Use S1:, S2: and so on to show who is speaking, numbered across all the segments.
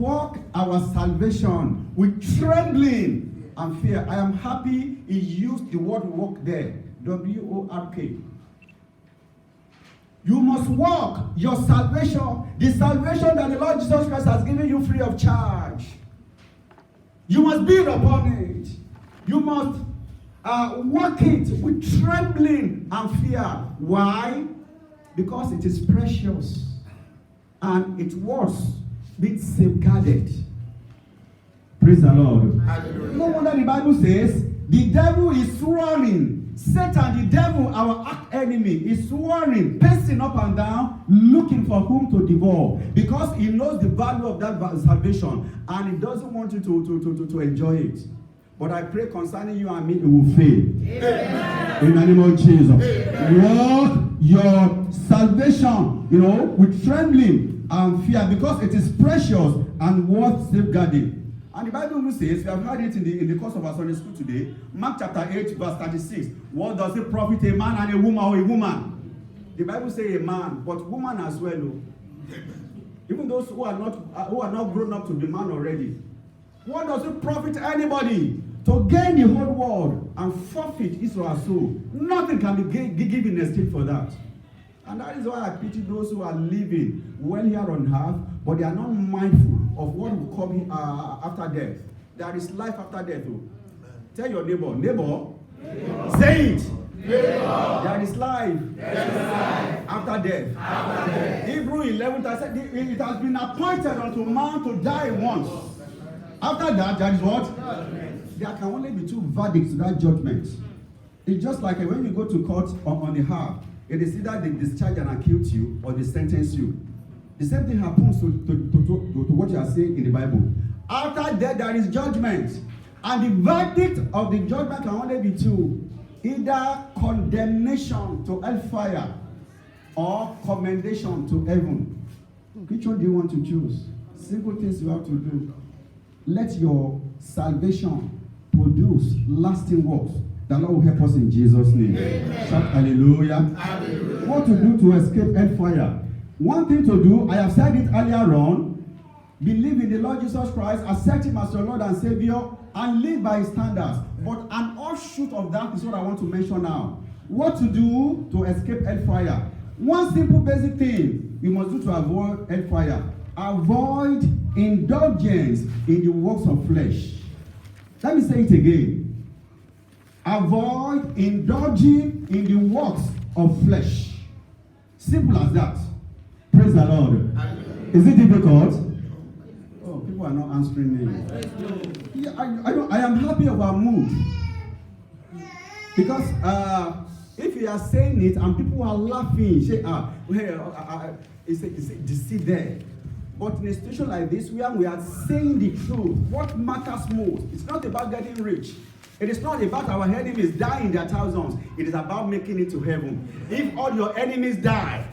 S1: work our salvation with trembling and fear. I am happy he used the word work there. W-O-R-K. You must work your salvation, the salvation that the Lord Jesus Christ has given you free of charge. You must build upon it. You must work it with trembling and fear. Why? Because it is precious and it was being safeguarded. Praise the Lord. Hallelujah. No wonder the Bible says the devil is roaring. Satan, the devil, our arch enemy, is roaring, pacing up and down, looking for whom to devour, because he knows the value of that salvation and he doesn't want you to enjoy it. But I pray concerning you and me, it will fail. Amen. In the name of Jesus. Work your salvation, with trembling and fear, because it is precious and worth safeguarding. And the Bible says, we have heard it in the course of our Sunday school today, Mark chapter 8, verse 36. What does it profit a man and a woman, or a woman? The Bible says a man, but woman as well. Even those who are not grown up to be man already. What does it profit anybody to gain the whole world and forfeit his or her soul? Nothing can be given in exchange for that. And that is why I pity those who are living well here on earth, but they are not mindful of what will come after death. There is life after death. Tell your neighbor, say it. There is life after death. Hebrew 11 said it has been appointed unto man to die once. After that, there is what? There can only be two verdicts to that judgment. It's just like when you go to court on the earth. It is either they discharge and acquit you or they sentence you. The same thing happens to what you are saying in the Bible. After death, there is judgment. And the verdict of the judgment can only be two. Either condemnation to hellfire or commendation to heaven. Which one do you want to choose? Simple things you have to do. Let your salvation produce lasting works. The Lord will help us in Jesus' name. Shout hallelujah. Hallelujah. What to do to escape hellfire? One thing to do, I have said it earlier on, believe in the Lord Jesus Christ, accept him as your Lord and Savior, and live by his standards. But an offshoot of that is what I want to mention now. What to do to escape hellfire? One simple basic thing we must do to avoid hellfire. Avoid indulgence in the works of flesh. Let me say it again. Avoid indulging in the works of flesh. Simple as that. Praise the Lord. Is it difficult? Oh, people are not answering me. Yeah, I am happy of our mood. Because if you are saying it and people are laughing, say, it's deceit there. But in a situation like this, where we are saying the truth, what matters most? It's not about getting rich. It is not about our enemies dying in their thousands. It is about making it to heaven. If all your enemies die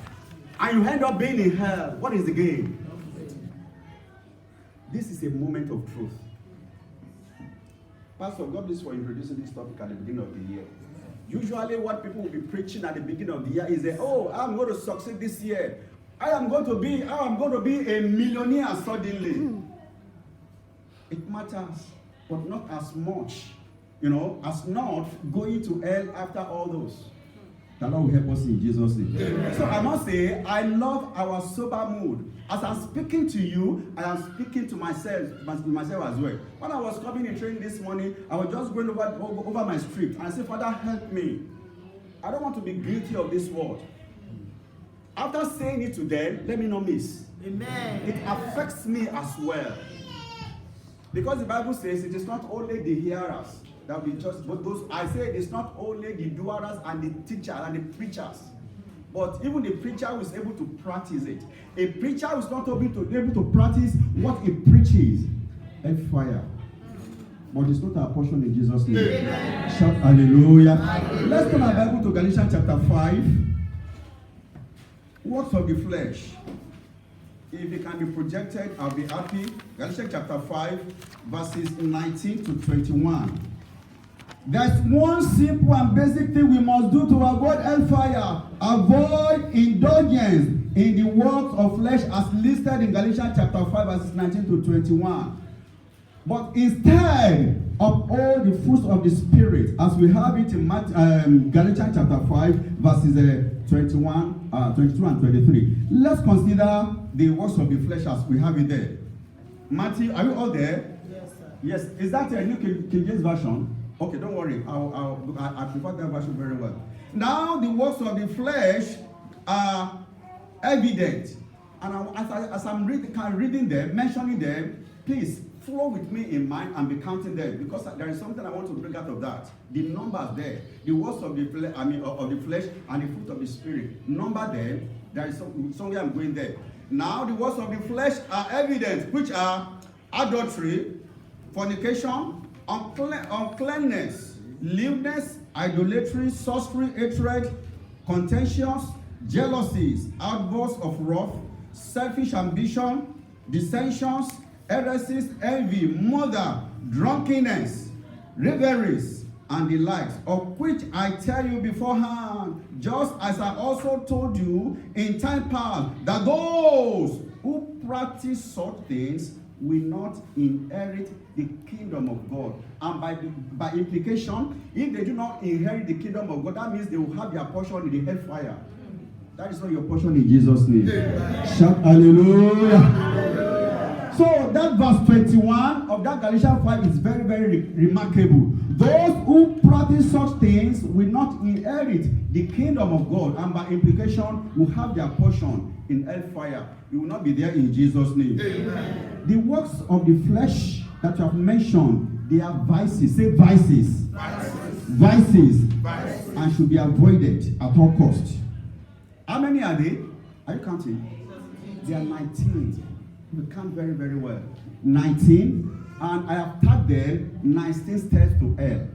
S1: and you end up being in hell, what is the gain? This is a moment of truth. Pastor, God bless for introducing this topic at the beginning of the year. Usually what people will be preaching at the beginning of the year is that, I'm going to succeed this year. I am going to be a millionaire suddenly. It matters, but not as much. As not going to hell after all those. The Lord will help us in Jesus' name. Amen. So I must say, I love our sober mood. As I'm speaking to you, I am speaking to myself as well. When I was coming in training this morning, I was just going over my script, and I said, Father, help me. I don't want to be guilty of this word. After saying it to them, let me not miss. Amen. It affects me as well. Because the Bible says it is not only the hearers that we just, but those, I say it's not only the doers and the teachers and the preachers, but even the preacher who is able to practice it. A preacher who is not able to practice what he preaches, hellfire. But it's not our portion in Jesus' name. Amen. Shout hallelujah. Hallelujah. Let's turn our Bible to Galatians chapter 5. Works of the flesh. If it can be projected, I'll be happy. Galatians chapter 5, verses 19 to 21. There's one simple and basic thing we must do to avoid hellfire. Avoid indulgence in the works of flesh as listed in Galatians chapter 5 verses 19 to 21. But instead of all the fruits of the Spirit, as we have it in Galatians chapter 5 verses 22 and 23, let's consider the works of the flesh as we have it there. Matthew, are you all there?
S2: Yes, sir.
S1: Yes. Is that a New King James Version? Okay, don't worry. I prefer that version very well. Now, the works of the flesh are evident. And as I'm reading them, mentioning them, please flow with me in mind and be counting them, because there is something I want to bring out of that. The numbers there, the works of the flesh, of the flesh and the fruit of the Spirit. Number them. There is somewhere I'm going there. Now, the works of the flesh are evident, which are adultery, fornication, uncleanness, lewdness, idolatry, sorcery, hatred, contentions, jealousies, outbursts of wrath, selfish ambition, dissensions, heresies, envy, murder, drunkenness, revelries, and the likes, of which I tell you beforehand, just as I also told you in time past, that those who practice such things will not inherit the kingdom of God. And by implication, if they do not inherit the kingdom of God, that means they will have their portion in the hellfire. That is not your portion in Jesus' name. Amen. Shout hallelujah. So that verse 21 of that Galatians 5 is very, very remarkable. Those who practice such things will not inherit the kingdom of God, and by implication will have their portion in hellfire. You will not be there in Jesus' name. Amen. The works of the flesh that you have mentioned, they are vices. Say vices. Vices. And should be avoided at all costs. How many are they? Are you counting? They are 19. You count very, very well. 19. And I have tagged them 19 steps to hell.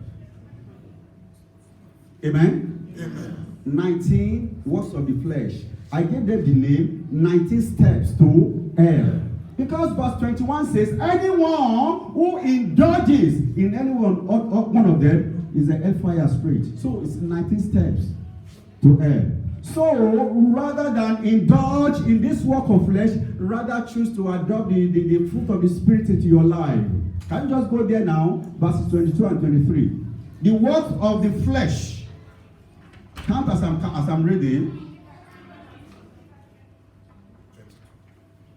S1: Amen? Amen. 19 works of the flesh. I gave them the name 19 steps to hell. Because verse 21 says, anyone who indulges in any one of them is a hellfire spirit. So it's 19 steps to hell. So rather than indulge in this work of flesh, rather choose to adopt the fruit of the Spirit into your life. Can you just go there now? Verses 22 and 23. The works of the flesh. Count as I'm reading.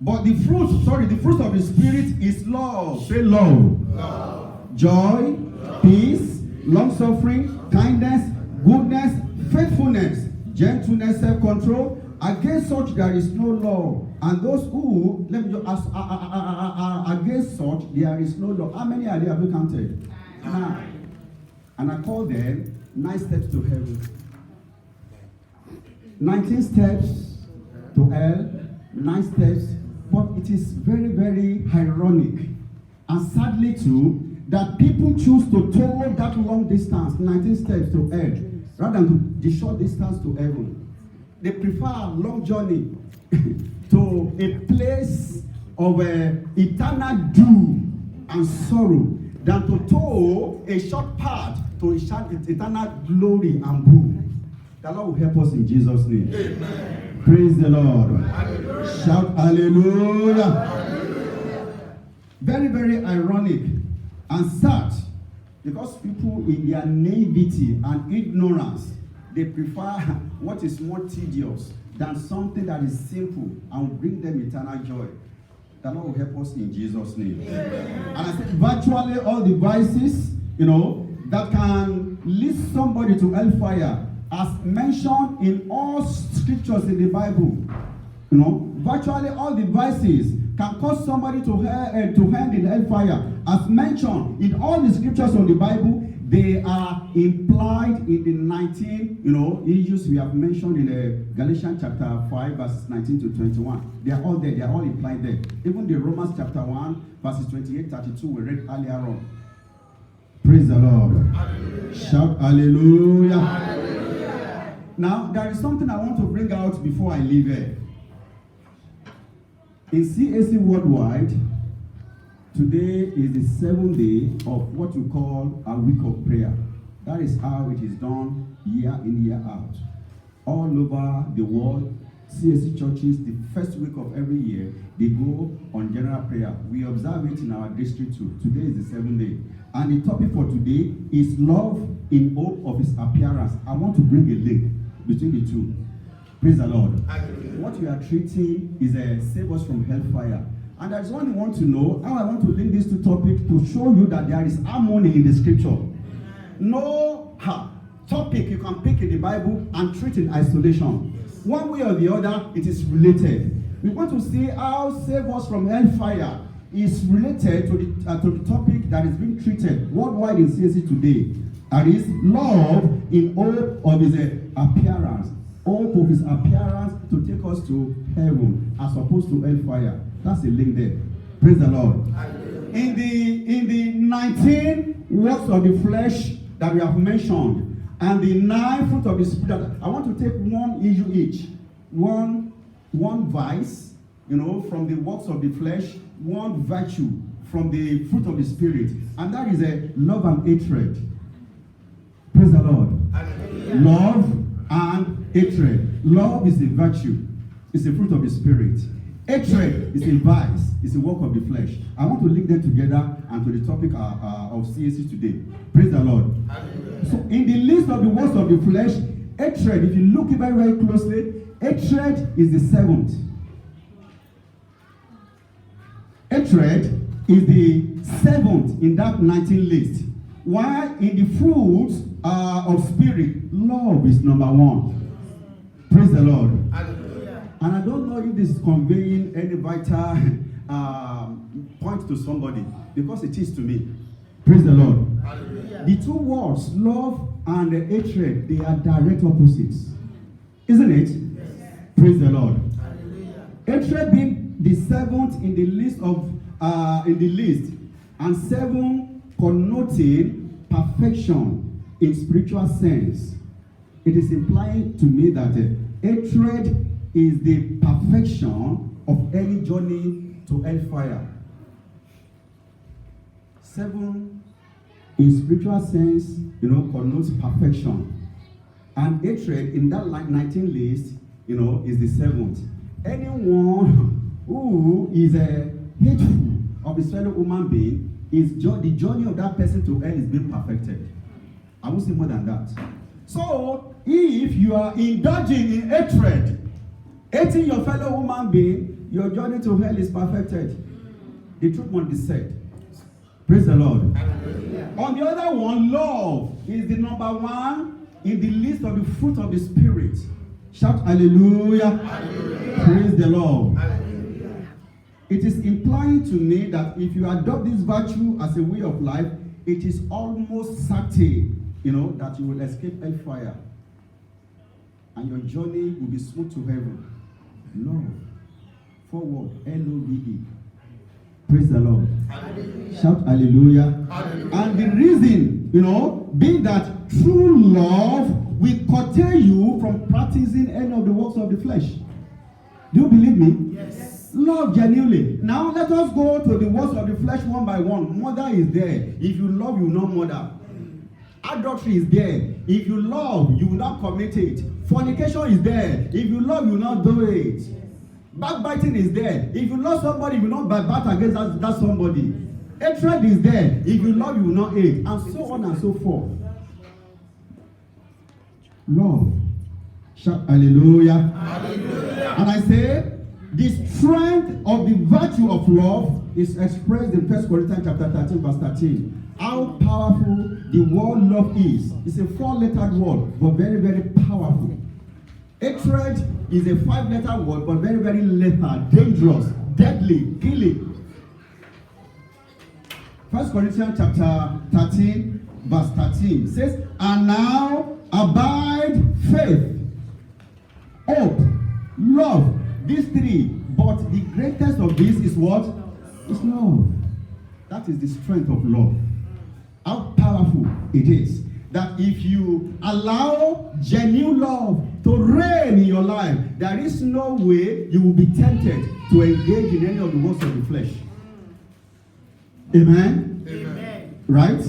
S1: But the fruit of the Spirit is love. Say love. Joy, peace, long-suffering, kindness, goodness, faithfulness, gentleness, self-control. Against such there is no law. And those who, let me just ask, against such there is no law. How many are there? Have you counted? 9. And I call them 9 steps to heaven. 19 steps to hell, 9 steps. But it is very, very ironic and sadly too that people choose to tow that long distance, 19 steps to hell, rather than the short distance to heaven. They prefer a long journey to a place of eternal doom and sorrow than to tow a short path to eternal glory and boom. The Lord will help us in Jesus' name. Amen. Praise the Lord. Hallelujah. Shout hallelujah. Hallelujah. Very, very ironic and sad, because people in their naivety and ignorance, they prefer what is more tedious than something that is simple and will bring them eternal joy. The Lord will help us in Jesus' name. Amen. And I said virtually all the vices, that can lead somebody to hellfire, as mentioned in all scriptures in the Bible. Virtually all the vices can cause somebody to end in hellfire. As mentioned in all the scriptures of the Bible, they are implied in the 19, issues we have mentioned in Galatians chapter 5, verses 19 to 21. They are all there. They are all implied there. Even the Romans chapter 1, verses 28, 32, we read earlier on. Praise the Lord. Hallelujah. Shout hallelujah. Hallelujah. Now, there is something I want to bring out before I leave here. In CAC Worldwide, today is the 7th day of what we call a week of prayer. That is how it is done year in, year out. All over the world, CSC churches, the first week of every year, they go on general prayer. We observe it in our district too. Today is the 7th day. And the topic for today is love in hope of his appearance. I want to bring a link between the two. Praise the Lord. What we are treating is a save us from hellfire. And I just want to know how I want to link these two topics to show you that there is harmony in the scripture. No topic you can pick in the Bible and treat in isolation. One way or the other, it is related. We want to see how save us from hellfire is related to the topic that is being treated worldwide in CSC today. That is love in hope of his appearance. Hope of his appearance to take us to heaven as opposed to hellfire. That's a link there. Praise the Lord. In the 19 works of the flesh that we have mentioned, and the 9 fruit of the spirit, I want to take one issue each. One vice, from the works of the flesh, one virtue from the fruit of the spirit, and that is a love and hatred. Praise the Lord. Hallelujah. Love and hatred. Love is a virtue. It's a fruit of the spirit. Hatred is a vice. It's a work of the flesh. I want to link them together and to the topic of CSC today. Praise the Lord. Hallelujah. So in the list of the works of the flesh, hatred, if you look very, very closely, hatred is the 7th. Hatred is the 7th in that 19 list. While in the fruits of spirit, love is number 1. Praise the Lord. Hallelujah. And I don't know if this is conveying any vital point to somebody, because it is to me. Praise the Lord. Hallelujah. The two words, love and hatred, they are direct opposites. Isn't it? Yes. Praise the Lord. Hallelujah. Hatred being the 7th in the list, and 7 connoting perfection in spiritual sense. It is implying to me that hatred is the perfection of any journey to hellfire. 7 in spiritual sense, connotes perfection. And hatred in that 19 list, is the 7th. Anyone who is hateful of his fellow human being, the journey of that person to hell is being perfected. I won't say more than that. So, if you are indulging in hatred, hating your fellow human being, your journey to hell is perfected. The truth must be said. Praise the Lord. Hallelujah. On the other one, love is the number 1 in the list of the fruit of the spirit. Shout hallelujah. Hallelujah. Praise the Lord. Hallelujah. It is implying to me that if you adopt this virtue as a way of life, it is almost certain, that you will escape hellfire. And your journey will be smooth to heaven. Love. Forward. L-O-V-E. Praise the Lord. Hallelujah. Shout hallelujah. Hallelujah. And the reason, being that true love will curtail you from practicing any of the works of the flesh. Do you believe me? Yes. Love genuinely. Now let us go to the works of the flesh one by one. Murder is there. If you love, you will not murder. Adultery is there. If you love, you will not commit it. Fornication is there. If you love, you will not do it. Backbiting is there. If you love somebody, you will not backbite against that somebody. Hatred is there. If you love, you will not hate. And so on and so forth. Love. Shout hallelujah. Hallelujah. And I say, the strength of the virtue of love is expressed in 1 Corinthians chapter 13, verse 13. How powerful the word love is. It's a 4-lettered word, but very, very powerful. Hatred is a 5-letter word, but very, very lethal, dangerous, deadly, killing. 1 Corinthians chapter 13, verse 13 says, and now abide faith, hope, love. These 3, but the greatest of these is what? Is love. That is the strength of love. How powerful it is. That if you allow genuine love to reign in your life, there is no way you will be tempted to engage in any of the works of the flesh. Amen? Amen. Right?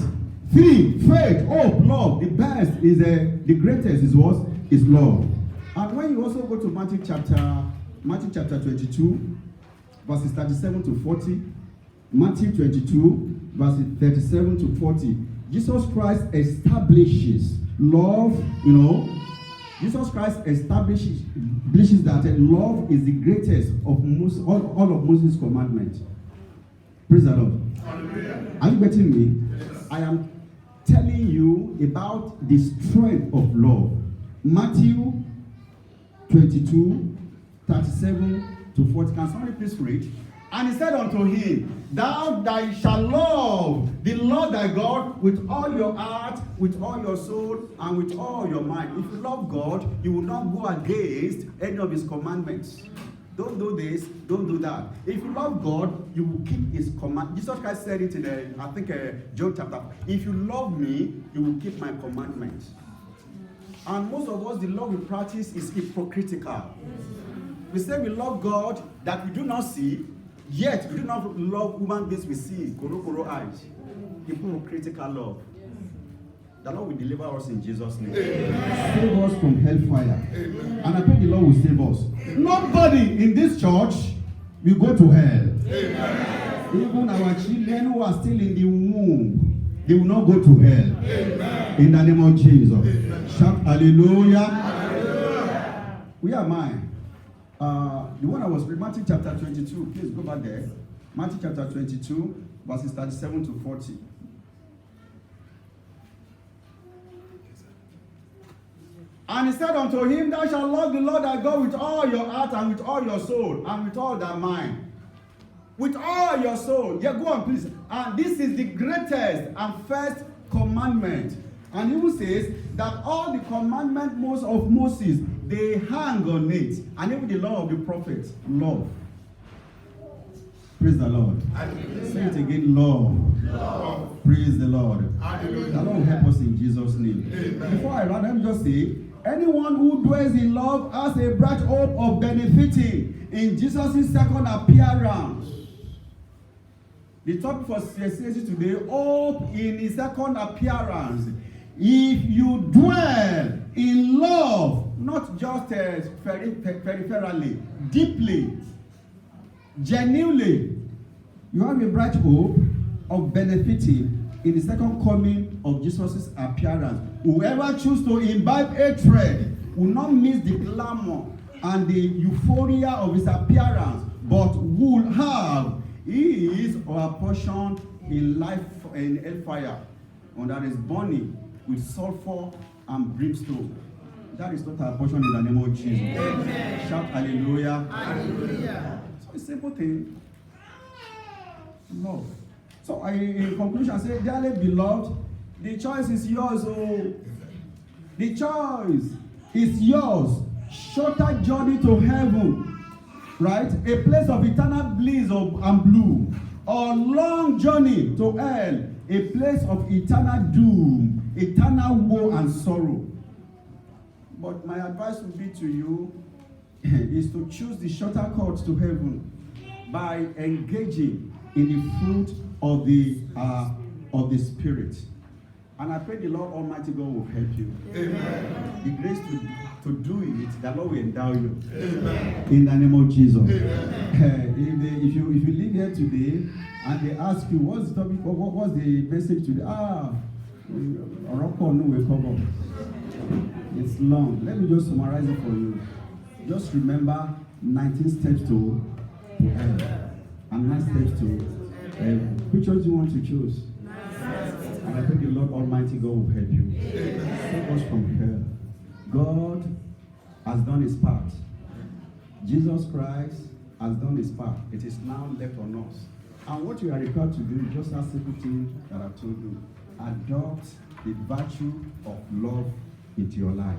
S1: 3, faith, hope, love. The best is the greatest is what? Is love. And when you also go to Matthew chapter 22, verses 37 to 40, Matthew 22, verses 37 to 40, Jesus Christ establishes love, Jesus Christ establishes that love is the greatest of all of Moses' commandments. Praise the Lord. Hallelujah. Are you getting me? Yes. I am telling you about the strength of love. Matthew 22, 37 to 40. Can somebody please read? And he said unto him, Thou shalt love the Lord thy God with all your heart, with all your soul, and with all your mind. If you love God, you will not go against any of his commandments. Don't do this, don't do that. If you love God, you will keep his command. Jesus Christ said it in, John chapter. If you love me, you will keep my commandments. And most of us, the love we practice is hypocritical. We say we love God that we do not see, yet we do not love human beings we see, koro eyes. Hypocritical love. The Lord will deliver us in Jesus' name. Amen. Save us from hellfire. Amen. And I pray the Lord will save us. Amen. Nobody in this church will go to hell. Amen. Even our children who are still in the womb, they will not go to hell. Amen. In the name of Jesus. Amen. Shout hallelujah. Hallelujah. Where am I? The one I was reading, Matthew chapter 22. Please go back there. Matthew chapter 22, verses 37 to 40. And he said unto him, Thou shalt love the Lord thy God with all your heart and with all your soul and with all thy mind. With all your soul. Yeah, go on, please. And this is the greatest and first commandment. And he will say that all the commandments of Moses, they hang on it. And even the law of the prophets, love. Praise the Lord. Hallelujah. Say it again, love. Love. Praise the Lord. Hallelujah. The Lord help us in Jesus' name. Amen. Before I run, let me just say, anyone who dwells in love has a bright hope of benefiting in Jesus' second appearance. The topic for CSC today, hope in his second appearance. If you dwell in love, not just peripherally, deeply, genuinely, you have a bright hope of benefiting in the second coming of Jesus' appearance. Whoever chooses to imbibe hatred will not miss the glamour and the euphoria of his appearance, but will have his or her portion in life in hellfire, and that is burning with sulfur and brimstone. That is not our portion in the name of Jesus. Amen. Shout hallelujah. Hallelujah. So a simple thing. Love. So in conclusion, I say, dearly beloved, the choice is yours. Oh, the choice is yours. Shorter journey to heaven, right? A place of eternal bliss and bloom, or long journey to hell, a place of eternal doom, eternal woe and sorrow. But my advice would be to you is to choose the shorter cut to heaven by engaging in the fruit of the Spirit. And I pray the Lord Almighty God will help you. Amen. The grace to do it, the Lord will endow you. Amen. In the name of Jesus. Amen. If you leave here today and they ask you, what's the topic, what's the message today? It's long. Let me just summarize it for you. Just remember 19 steps to hell and 9 steps to heaven. Which one do you want to choose? And I think the Lord Almighty God will help you. Save us from hell. God has done his part. Jesus Christ has done his part. It is now left on us. And what you are required to do is just that simple thing that I've told you. Adopt the virtue of love into your life.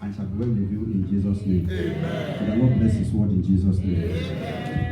S1: And shall dwell with you in Jesus' name. Amen. And the Lord bless his word in Jesus' name. Amen.